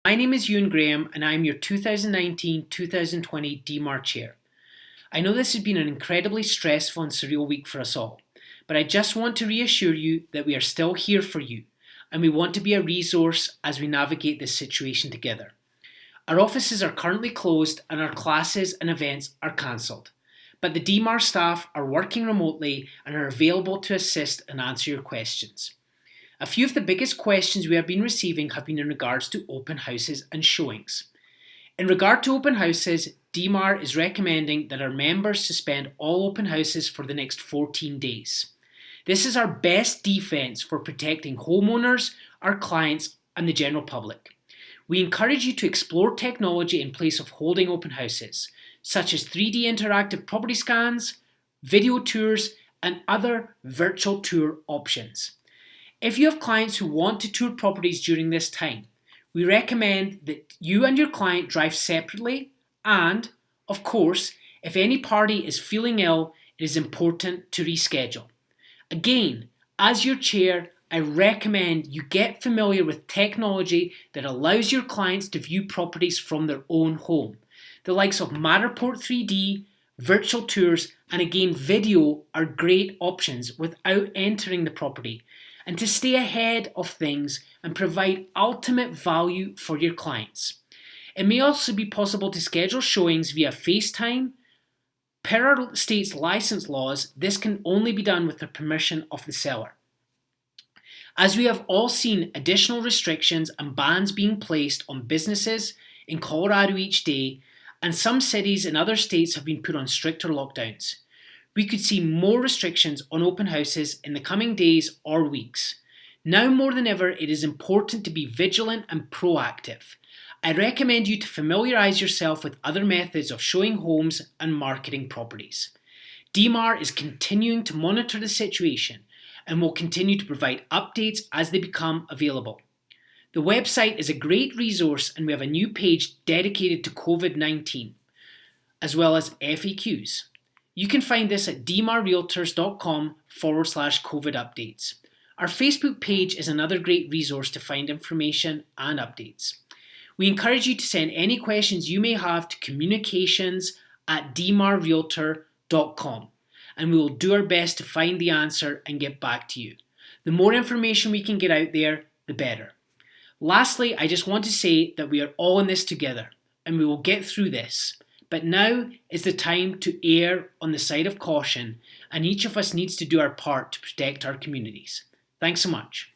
My name is Ewan Graham and I'm your 2019-2020 DMAR Chair. I know this has been an incredibly stressful and surreal week for us all, but I just want to reassure you that we are still here for you and we want to be a resource as we navigate this situation together. Our offices are currently closed and our classes and events are cancelled, but the DMAR staff are working remotely and are available to assist and answer your questions. A few of the biggest questions we have been receiving have been in regards to open houses and showings. In regard to open houses, DMAR is recommending that our members suspend all open houses for the next 14 days. This is our best defence for protecting homeowners, our clients and the general public. We encourage you to explore technology in place of holding open houses, such as 3D interactive property scans, video tours and other virtual tour options. If you have clients who want to tour properties during this time, we recommend that you and your client drive separately and, of course, if any party is feeling ill, it is important to reschedule. Again, as your chair, I recommend you get familiar with technology that allows your clients to view properties from their own home. The likes of Matterport 3D, virtual tours, and again video are great options without entering the property, and to stay ahead of things and provide ultimate value for your clients. It may also be possible to schedule showings via FaceTime. Per our state's license laws, this can only be done with the permission of the seller. As we have all seen additional restrictions and bans being placed on businesses in Colorado each day, and some cities in other states have been put on stricter lockdowns, we could see more restrictions on open houses in the coming days or weeks. Now more than ever, it is important to be vigilant and proactive. I recommend you to familiarise yourself with other methods of showing homes and marketing properties. DMAR is continuing to monitor the situation and will continue to provide updates as they become available. The website is a great resource and we have a new page dedicated to COVID-19, as well as FAQs. You can find this at dmarrealtors.com/COVID updates. Our Facebook page is another great resource to find information and updates. We encourage you to send any questions you may have to communications@dmarrealtor.com and we will do our best to find the answer and get back to you. The more information we can get out there, the better. Lastly, I just want to say that we are all in this together and we will get through this. But now is the time to err on the side of caution and each of us needs to do our part to protect our communities. Thanks so much.